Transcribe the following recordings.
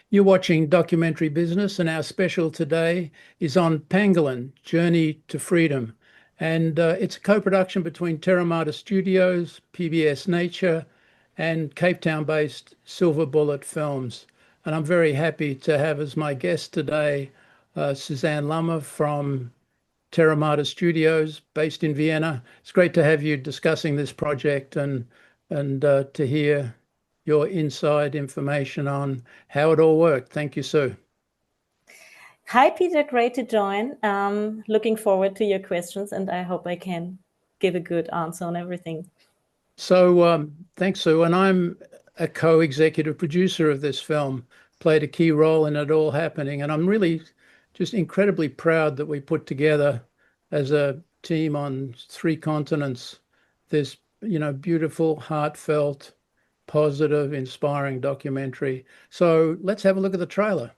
You're watching Documentary Business, and our special today is on Pangolin, Journey to Freedom. And it's a co-production between Terramata Studios, PBS Nature, and Cape Town-based Silver Bullet Films. And I'm very happy to have as my guest today Suzanne Lummer from Terramata Studios, based in Vienna. It's great to have you discussing this project and to hear your inside information on how it all worked. Thank you, Sue. Hi, Peter. Great to join. Looking forward to your questions, and I hope I can give a good answer on everything. So thanks, Sue. And I'm a co-executive producer of this film, played a key role in it all happening. And I'm really just incredibly proud that we put together as a team on 3 continents this, beautiful, heartfelt, positive, inspiring documentary. So let's have a look at the trailer.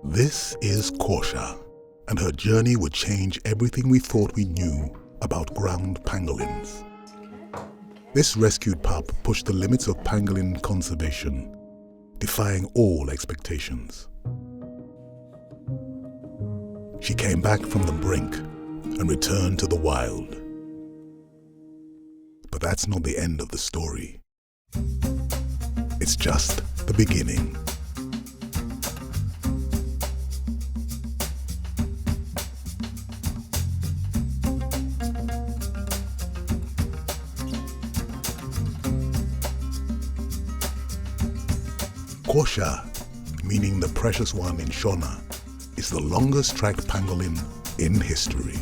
This is Korsha, and her journey would change everything we thought we knew about ground pangolins. This rescued pup pushed the limits of pangolin conservation, defying all expectations. She came back from the brink and returned to the wild. But that's not the end of the story. It's just the beginning. Korsha, meaning the precious one in Shona, is the longest tracked pangolin in history.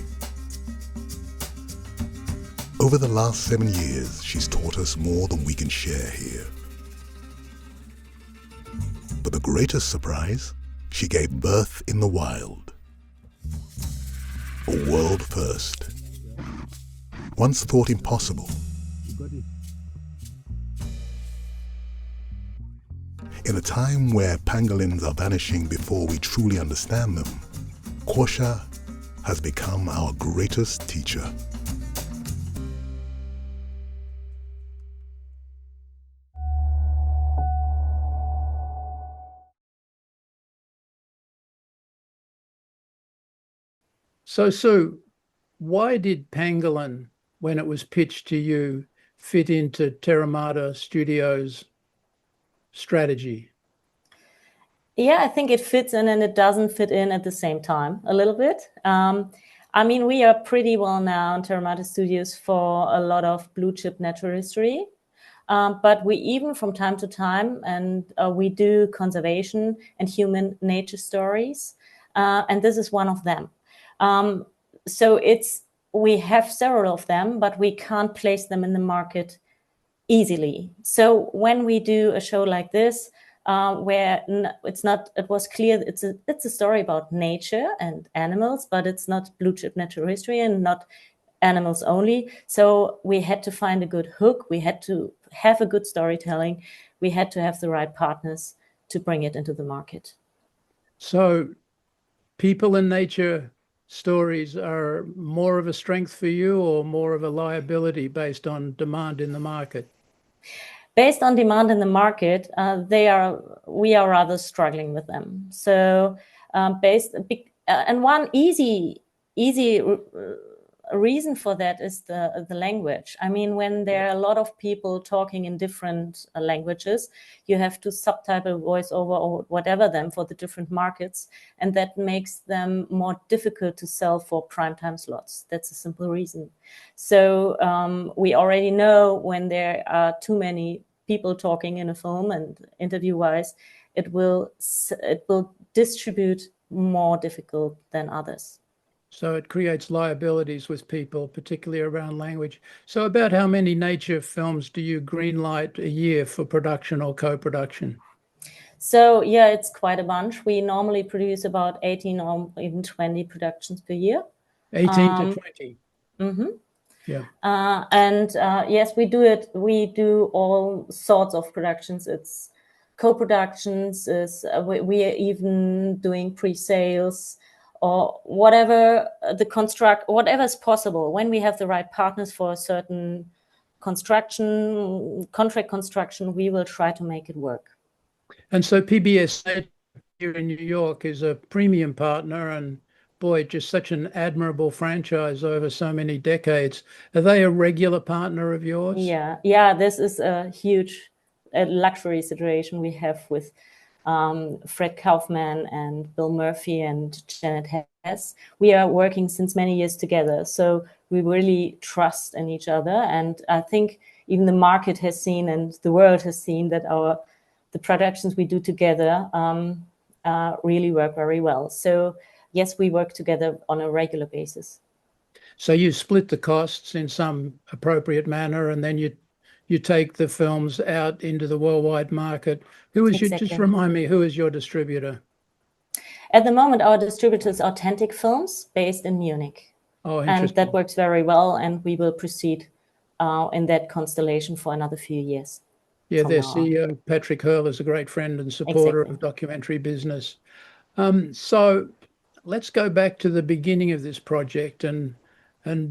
Over the last 7 years, she's taught us more than we can share here. But the greatest surprise, she gave birth in the wild. A world first. Once thought impossible. In a time where pangolins are vanishing before we truly understand them, Korsha has become our greatest teacher. So, Sue, why did Pangolin, when it was pitched to you, fit into Terramata Studios' strategy? Yeah, I think it fits in and it doesn't fit in at the same time a little bit. I mean, we are pretty well known, Terramata Studios, for a lot of blue chip natural history. But we even from time to time, and we do conservation and human nature stories. And this is one of them. So we have several of them, but we can't place them in the market easily. So when we do a show like this, where it was clear it's a story about nature and animals, but it's not blue chip natural history and not animals only. So we had to find a good hook. We had to have a good storytelling. We had to have the right partners to bring it into the market. So people and nature stories are more of a strength for you or more of a liability based on demand in the market? Based on demand in the market, we are rather struggling with them. So and one easy reason for that is the language. I mean, when there are a lot of people talking in different languages, you have to subtitle, voiceover, or whatever them for the different markets, and that makes them more difficult to sell for primetime slots. That's a simple reason. So we already know when there are too many people talking in a film and interview-wise, it will distribute more difficult than others. So it creates liabilities with people, particularly around language. So about how many nature films do you greenlight a year for production or co-production? So yeah, it's quite a bunch. We normally produce about 18 or even 20 productions per year. 18 to 20. Mm-hmm. Yeah. Yes, we do it. We do all sorts of productions. It's co-productions. We are even doing pre-sales. or whatever whatever is possible. When we have the right partners for a certain contract construction, we will try to make it work. And so PBS here in New York is a premium partner, and boy, just such an admirable franchise over so many decades. Are they a regular partner of yours? Yeah, this is a huge luxury situation we have with Fred Kaufman and Bill Murphy and Janet Hess. We are working since many years together, so we really trust in each other. And I think even the market has seen and the world has seen that the productions we do together really work very well. So yes, we work together on a regular basis. So you split the costs in some appropriate manner, and then you take the films out into the worldwide market. Who is Exactly. just remind me, who is your distributor? At the moment, our distributor is Authentic Films, based in Munich. Oh, and interesting. that works very well, and we will proceed in that constellation for another few years. Yeah, their CEO, Patrick Hurl, is a great friend and supporter of documentary business. So let's go back to the beginning of this project, and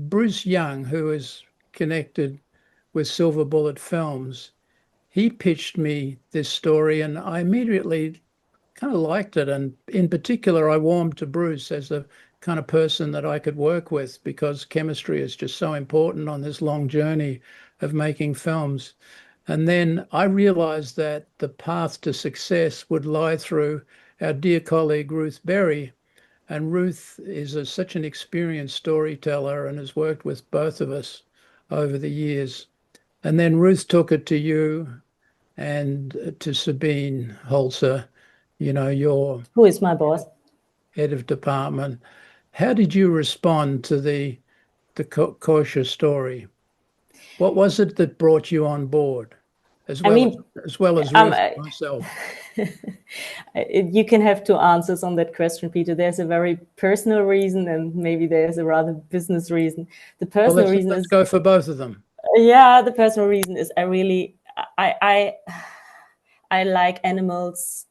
Bruce Young, who is connected with Silver Bullet Films, he pitched me this story, and I immediately kind of liked it. And in particular, I warmed to Bruce as the kind of person that I could work with, because chemistry is just so important on this long journey of making films. And then I realized that the path to success would lie through our dear colleague, Ruth Berry. And Ruth is such an experienced storyteller and has worked with both of us over the years. And then Ruth took it to you and to Sabine Holzer, who is my boss, head of department. How did you respond to the kosher story? What was it that brought you on board, as well as Ruth and myself? You can have two answers on that question, Peter. There's a very personal reason, and maybe there's a rather business reason. The personal reason let's go for both of them. Yeah, the personal reason is I like animals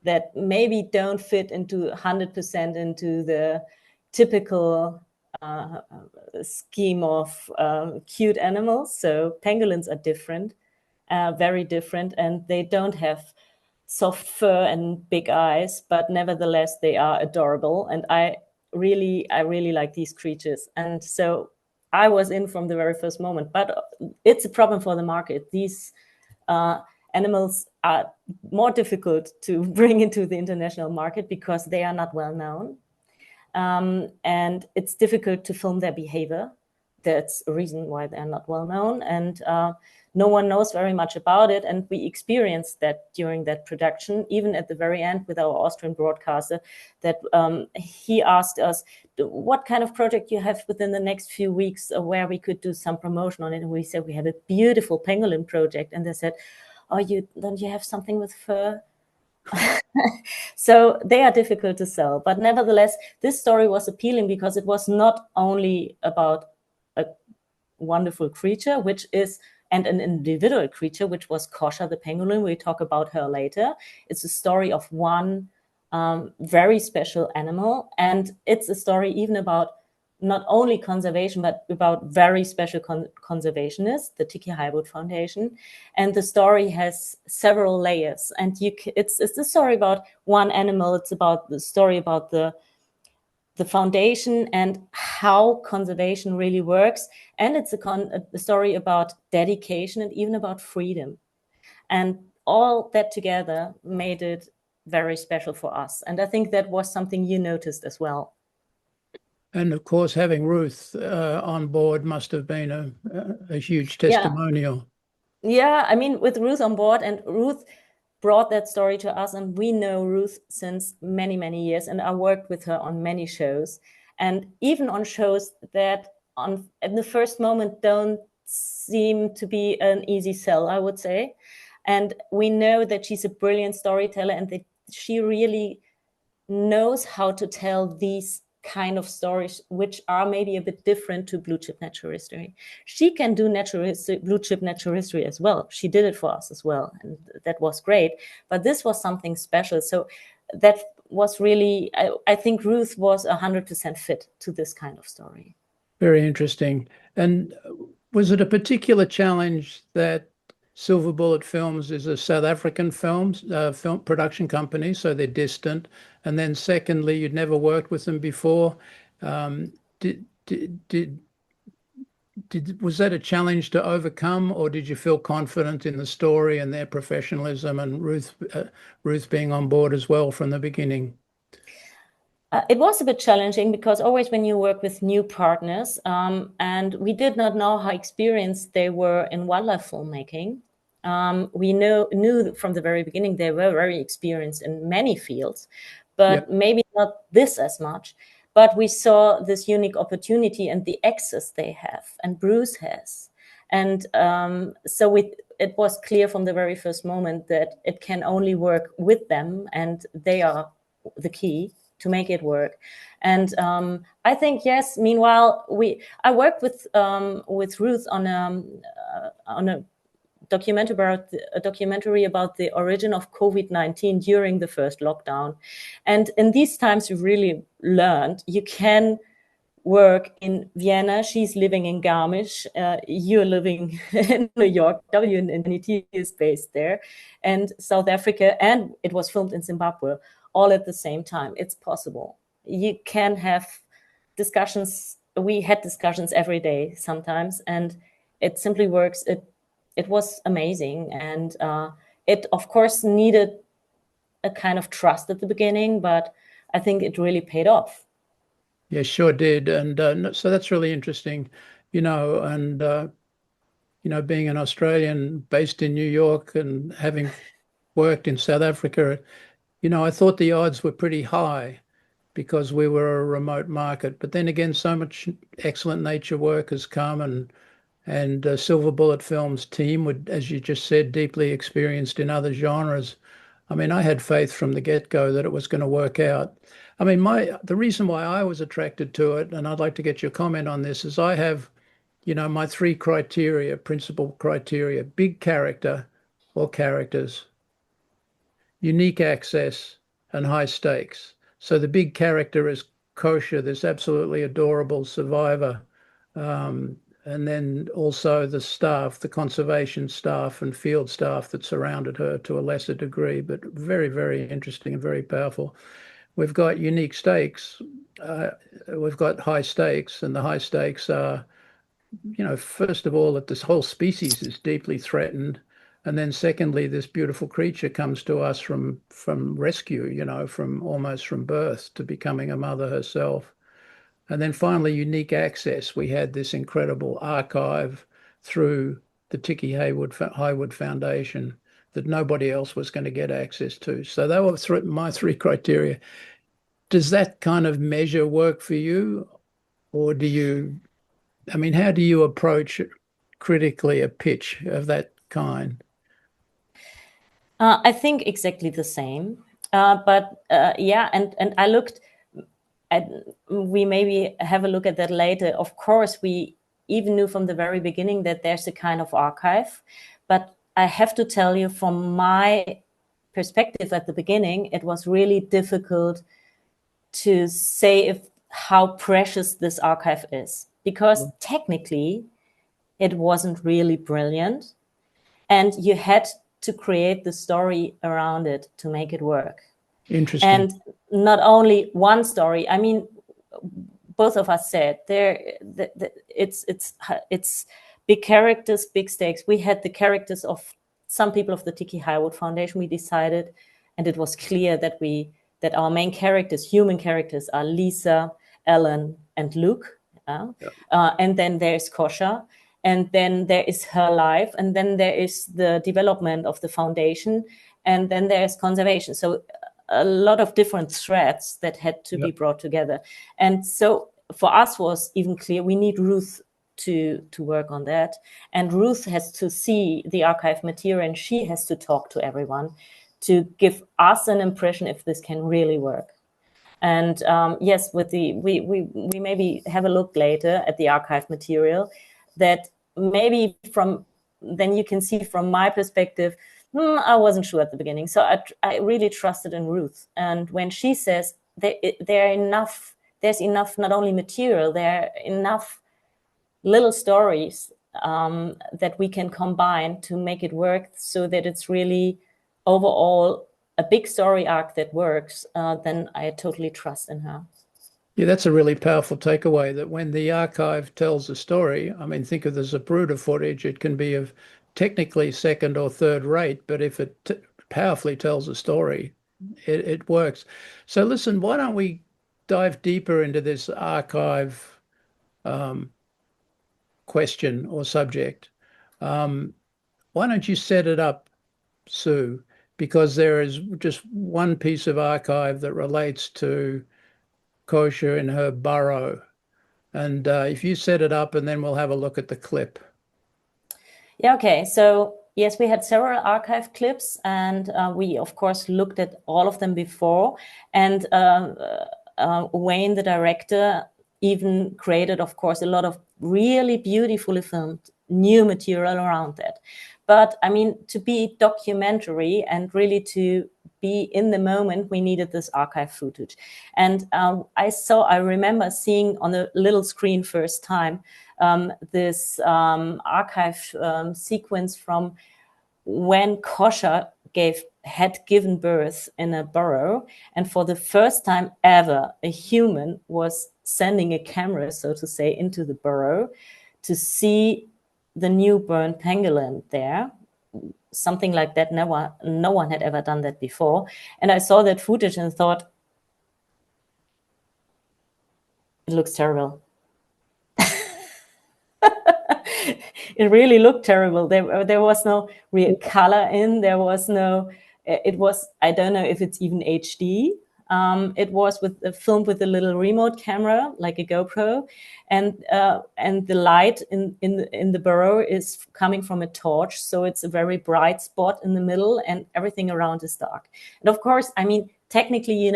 that maybe don't fit into 100% into the typical scheme of cute animals. So pangolins are different, very different, and they don't have soft fur and big eyes, but nevertheless they are adorable. And I really like these creatures. And so I was in from the very first moment, but it's a problem for the market. These animals are more difficult to bring into the international market because they are not well known. And it's difficult to film their behavior. That's a reason why they're not well known. And no one knows very much about it. And we experienced that during that production, even at the very end with our Austrian broadcaster, that he asked us what kind of project you have within the next few weeks where we could do some promotion on it. And we said, we have a beautiful pangolin project. And they said, oh, don't you have something with fur? So they are difficult to sell. But nevertheless, this story was appealing because it was not only about a wonderful creature, and an individual creature, which was Kosha the pangolin. We'll talk about her later. It's a story of one very special animal. And it's a story even about not only conservation, but about very special conservationists, the Tiki Haywood Foundation. And the story has several layers. And it's the story about one animal. It's about the story about the foundation and how conservation really works. And it's a story about dedication and even about freedom. And all that together made it very special for us. And I think that was something you noticed as well. And of course, having Ruth on board must have been a huge testimonial. Yeah, I mean, with Ruth on board, and Ruth brought that story to us, and we know Ruth since many, many years, and I worked with her on many shows, and even on shows that at the first moment don't seem to be an easy sell, I would say. And we know that she's a brilliant storyteller, and that she really knows how to tell these kind of stories, which are maybe a bit different to blue chip natural history. She can do blue chip natural history as well. She did it for us as well, and that was great. But this was something special. So that was really, I think Ruth was 100% fit to this kind of story. Very interesting. And was it a particular challenge that Silver Bullet Films is a South African film production company, so they're distant? And then secondly, you'd never worked with them before. Was that a challenge to overcome, or did you feel confident in the story and their professionalism and Ruth being on board as well from the beginning? It was a bit challenging because always when you work with new partners, and we did not know how experienced they were in wildlife filmmaking. We knew from the very beginning they were very experienced in many fields, but maybe not this as much. But we saw this unique opportunity and the access they have, and Bruce has. And so it was clear from the very first moment that it can only work with them, and they are the key to make it work. And I think, yes, meanwhile, I worked with Ruth on a documentary about the origin of COVID-19 during the first lockdown. And in these times, we really learned you can work in Vienna. She's living in Garmisch. You're living in New York. WNT is based there. And South Africa, and it was filmed in Zimbabwe, all at the same time. It's possible. You can have discussions. We had discussions every day sometimes, and it simply works. It was amazing. And it, of course, needed a kind of trust at the beginning, but I think it really paid off. Yeah, sure did. And so that's really interesting, and, being an Australian based in New York and having worked in South Africa, I thought the odds were pretty high because we were a remote market. But then again, so much excellent nature work has come, and Silver Bullet Films team would, as you just said, deeply experienced in other genres. I mean, I had faith from the get-go that it was going to work out. I mean, the reason why I was attracted to it, and I'd like to get your comment on this, is I have, my three principal criteria: big character or characters, unique access, and high stakes. So the big character is Kosher, this absolutely adorable survivor. And then also the staff, the conservation staff and field staff that surrounded her to a lesser degree, but very, very interesting and very powerful. We've got unique stakes. We've got high stakes, and the high stakes are, first of all, that this whole species is deeply threatened. And then secondly, this beautiful creature comes to us from rescue, from almost from birth to becoming a mother herself. And then finally, unique access. We had this incredible archive through the Tiki Haywood Foundation that nobody else was going to get access to. So they were my three criteria. Does that kind of measure work for you? Or how do you approach critically a pitch of that kind? I think exactly the same. But and I looked at, we maybe have a look at that later. Of course, we even knew from the very beginning that there's a kind of archive. But I have to tell you, from my perspective at the beginning, it was really difficult to say how precious this archive is, because technically it wasn't really brilliant, and you had to create the story around it to make it work. Interesting. And not only one story. I mean, both of us said it's big characters, big stakes. We had the characters of some people of the Tiki Haywood Foundation. We decided, and it was clear that our main characters, human characters, are Lisa, Ellen, and Luke. And then there's Kosha, and then there is her life, and then there is the development of the foundation, and then there's conservation. So a lot of different threads that had to be brought together. And so for us was even clear we need Ruth to work on that. And Ruth has to see the archive material, and she has to talk to everyone to give us an impression if this can really work. And yes, with we maybe have a look later at the archive material that maybe then you can see from my perspective, I wasn't sure at the beginning. So I really trusted in Ruth. And when she says there's enough not only material, there are enough little stories that we can combine to make it work so that it's really overall a big story arc that works, then I totally trust in her. Yeah, that's a really powerful takeaway, that when the archive tells a story, I mean, think of the Zapruder footage, it can be of technically second or third rate, but if it powerfully tells a story, it works. So listen, why don't we dive deeper into this archive question or subject? Why don't you set it up, Sue? Because there is just one piece of archive that relates to Kosher in her burrow. And if you set it up, and then we'll have a look at the clip. Yeah, okay. So yes, we had several archive clips, and we, of course, looked at all of them before. And Wayne, the director, even created, of course, a lot of really beautifully filmed new material around that. But I mean, to be documentary and really to be in the moment, we needed this archive footage. And I remember seeing on a little screen first time this archive sequence from when Kosher had given birth in a burrow, and for the first time ever, a human was sending a camera, so to say, into the burrow to see the newborn pangolin there. Something like that, no one had ever done that before. And I saw that footage and thought, it looks terrible. It really looked terrible. There was no real color in. There was no. It was. I don't know if it's even HD. It was filmed with a little remote camera, like a GoPro, and the light in the burrow is coming from a torch, so it's a very bright spot in the middle, and everything around is dark. And of course, I mean, technically,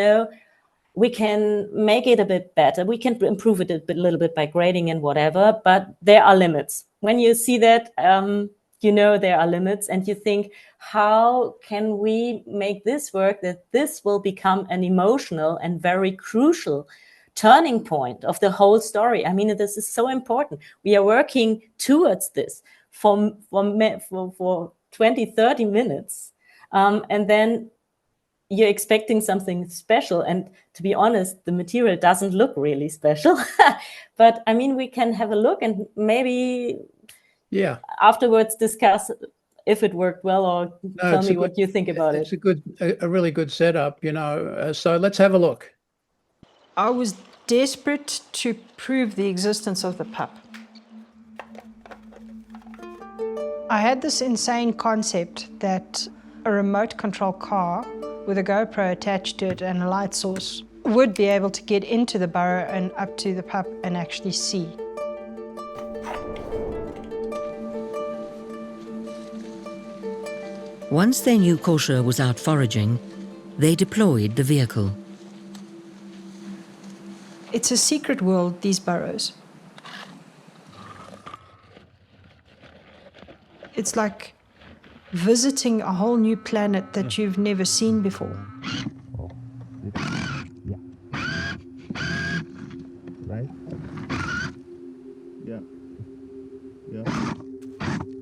we can make it a bit better. We can improve it a little bit by grading and whatever, but there are limits. When you see that, there are limits, and you think, how can we make this work that this will become an emotional and very crucial turning point of the whole story? I mean, this is so important. We are working towards this for 20, 30 minutes. And then you're expecting something special. And to be honest, the material doesn't look really special. But I mean, we can have a look and maybe afterwards discuss if it worked well, or tell me what you think about it. It's a really good setup, so let's have a look. I was desperate to prove the existence of the pup. I had this insane concept that a remote control car with a GoPro attached to it and a light source would be able to get into the burrow and up to the pup and actually see. Once they knew Kosher was out foraging, they deployed the vehicle. It's a secret world, these burrows. It's like visiting a whole new planet that you've never seen before. Right? Yeah.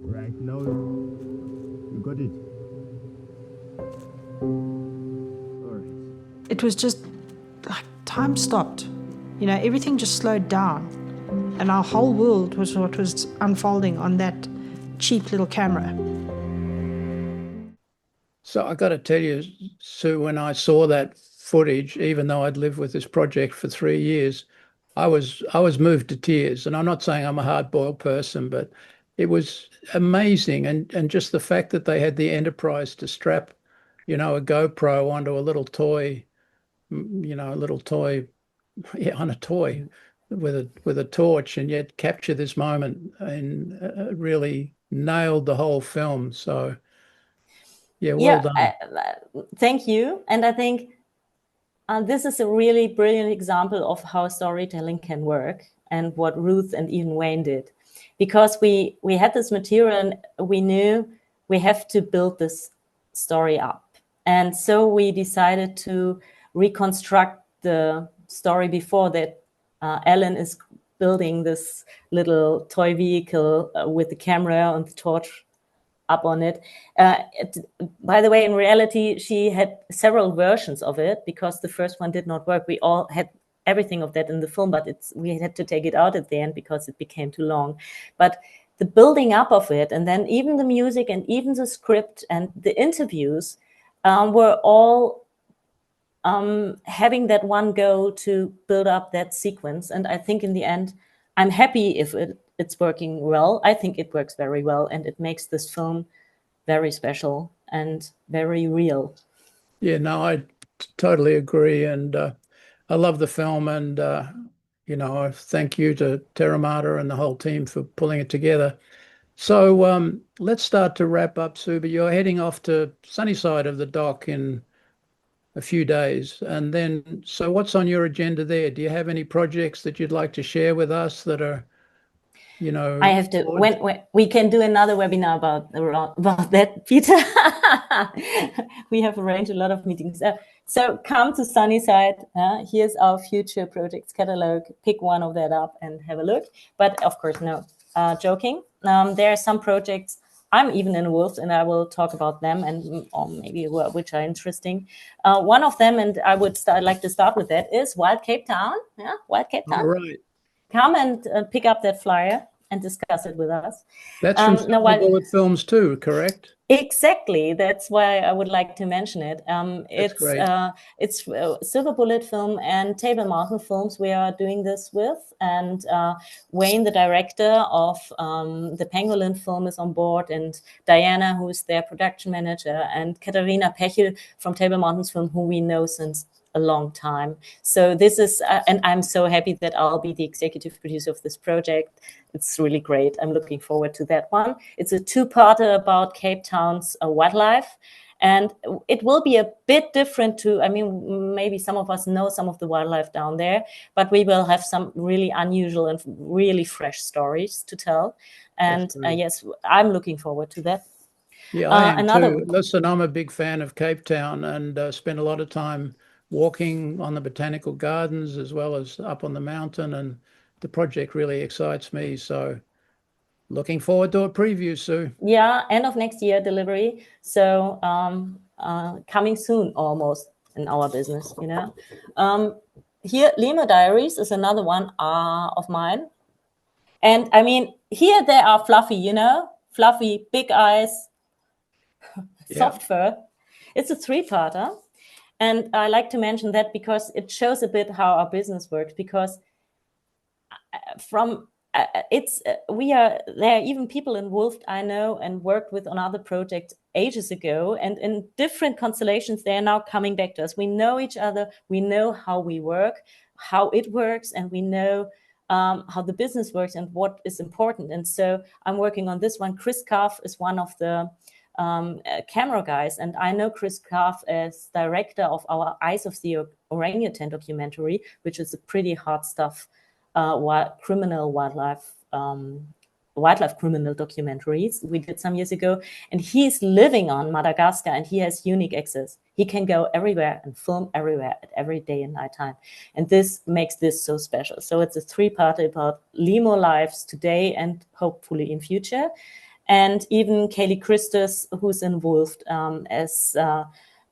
Right now, you got it. All right. It was just like time stopped. Everything just slowed down. And our whole world was what was unfolding on that cheap little camera. So I got to tell you, Sue, when I saw that footage, even though I'd lived with this project for 3 years, I was moved to tears. And I'm not saying I'm a hard-boiled person, but it was amazing. And just the fact that they had the enterprise to strap, a GoPro onto a little toy, on a toy with a torch, and yet capture this moment and really nailed the whole film. So well done. Thank you. And I think this is a really brilliant example of how storytelling can work, and what Ruth and even Wayne did, because we had this material and we knew we have to build this story up. And so we decided to reconstruct the story before that. Ellen is building this little toy vehicle with the camera and the torch up on it. By the way, in reality, she had several versions of it because the first one did not work. We all had everything of that in the film, but we had to take it out at the end because it became too long. But the building up of it, and then even the music and even the script and the interviews were all having that one go to build up that sequence. And I think in the end, I'm happy if it's working well. I think it works very well, and it makes this film very special and very real. Yeah, no, I totally agree. And I love the film. And, I thank you to Terramata and the whole team for pulling it together. So let's start to wrap up, Sue. But you're heading off to Sunnyside of the dock in a few days. And then, so what's on your agenda there? Do you have any projects that you'd like to share with us that are, I have to, when we can do another webinar about that, Peter. We have arranged a lot of meetings. So come to Sunnyside. Here's our future projects catalog. Pick one of that up and have a look. But of course, no, joking. There are some projects I'm even involved, and I will talk about them or maybe which are interesting. One of them, and I would like to start with that, is Wild Cape Town. Yeah, Wild Cape Town. All right. Come and pick up that flyer and discuss it with us. That's from Silver Bullet Films too, correct? Exactly. That's why I would like to mention it. It's Silver Bullet Film and Table Mountain Films we are doing this with. And Wayne, the director of the Pangolin film, is on board, and Diana, who is their production manager, and Katharina Pechel from Table Mountains Film, who we know since a long time. So this is, and I'm so happy that I'll be the executive producer of this project. It's really great. I'm looking forward to that one. It's a two-parter about Cape Town's wildlife. And it will be a bit different maybe some of us know some of the wildlife down there, but we will have some really unusual and really fresh stories to tell. And yes, I'm looking forward to that. Yeah, I am too. Listen, I'm a big fan of Cape Town and spend a lot of time walking on the botanical gardens as well as up on the mountain, and the project really excites me. So looking forward to a preview, Sue. Yeah, end of next year delivery. So coming soon almost in our business, Here, Limo Diaries is another one of mine. And I mean, here they are fluffy, fluffy, big eyes, soft fur. It's a three-parter. And I like to mention that because it shows a bit how our business works, because there are even people involved I know and worked with on other projects ages ago, and in different constellations they are now coming back to us. We know each other, we know how we work, how it works, and we know how the business works and what is important. And so I'm working on this one. Chris Kaff is one of the camera guys, and I know Chris Kaff as director of our Eyes of the Orangutan documentary, which is a pretty hard stuff wildlife criminal documentaries we did some years ago. And he's living on Madagascar, and he has unique access. He can go everywhere and film everywhere at every day and night time. And this makes this so special. So it's a three-parter about Limo lives today and hopefully in future. And even Kaylee Christus, who's involved as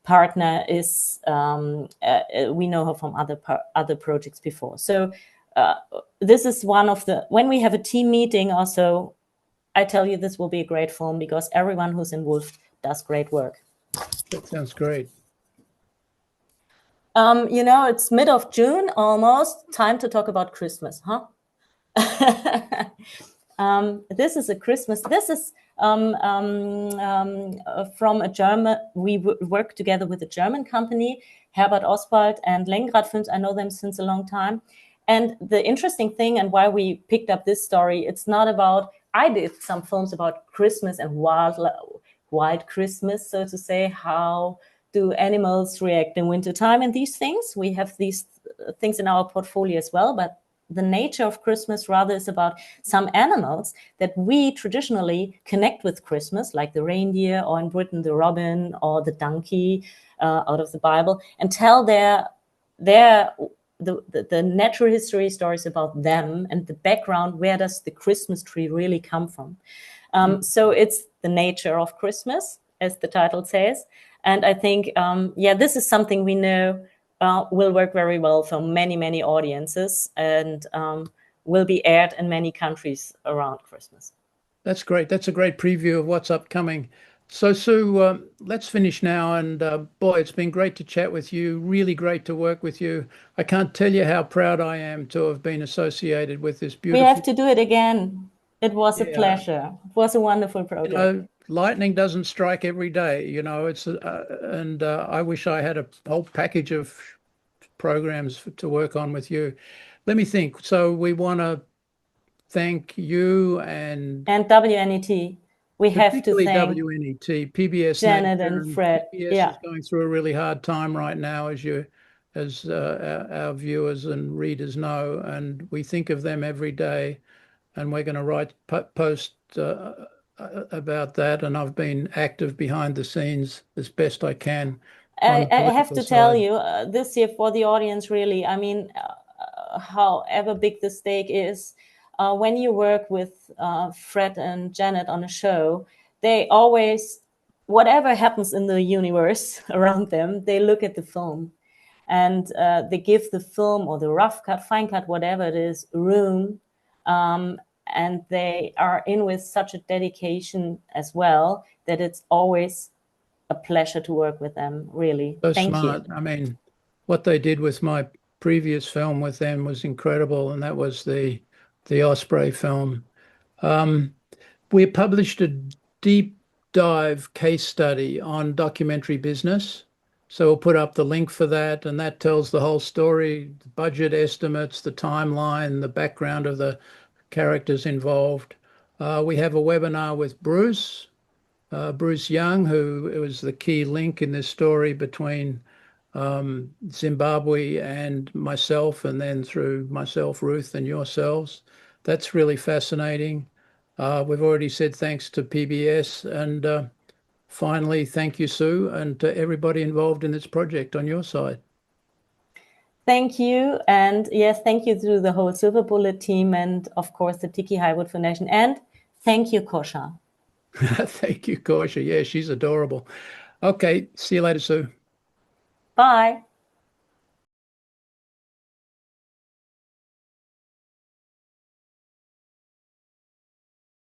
partner, is we know her from other projects before. So this is one of when we have a team meeting also, I tell you this will be a great film because everyone who's involved does great work. That sounds great. It's mid of June almost. Time to talk about Christmas, huh? This is a Christmas. This is from a German. We work together with a German company, Herbert Oswald and Lengrad Films. I know them since a long time. And the interesting thing, and why we picked up this story, it's not about. I did some films about Christmas and wild Christmas, so to say. How do animals react in wintertime and these things? We have these things in our portfolio as well, but the nature of Christmas rather is about some animals that we traditionally connect with Christmas, like the reindeer, or in Britain, the robin or the donkey out of the Bible, and tell the natural history stories about them and the background. Where does the Christmas tree really come from? So it's the nature of Christmas, as the title says. And I think, this is something we know will work very well for many, many audiences, and will be aired in many countries around Christmas. That's great. That's a great preview of what's upcoming. So, Sue, let's finish now. And boy, it's been great to chat with you. Really great to work with you. I can't tell you how proud I am to have been associated with this We beautiful. have to do it again. It was a pleasure. It was a wonderful project. Lightning doesn't strike every day, it's and I wish I had a whole package of programs to work on with you. Let me think. So we want to thank you and WNET. We have to particularly thank WNET, PBS Janet Nature, and Fred. PBS is going through a really hard time right now, as our viewers and readers know, and we think of them every day, and we're going to write post about that, and I've been active behind the scenes as best I can. I have to tell you, this year for the audience, really, I mean, however big the stake is, when you work with Fred and Janet on a show, they always, whatever happens in the universe around them, they look at the film, and they give the film, or the rough cut, fine cut, whatever it is, room. And they are in with such a dedication as well that it's always a pleasure to work with them, really. So Thank smart. you. I mean, what they did with my previous film with them was incredible, and that was the Osprey film. We published a deep dive case study on documentary business. So we'll put up the link for that, and that tells the whole story, the budget estimates, the timeline, the background of the characters involved. We have a webinar with Bruce Young, who was the key link in this story between Zimbabwe and myself, and then through myself, Ruth, and yourselves. That's really fascinating. We've already said thanks to PBS, and finally, thank you, Sue, and to everybody involved in this project on your side. Thank you. And yes, thank you to the whole Silver Bullet team, and of course the Tiki Highwood Foundation. And thank you, Kosha. Thank you, Kosha. Yeah, she's adorable. Okay, see you later, Sue. Bye.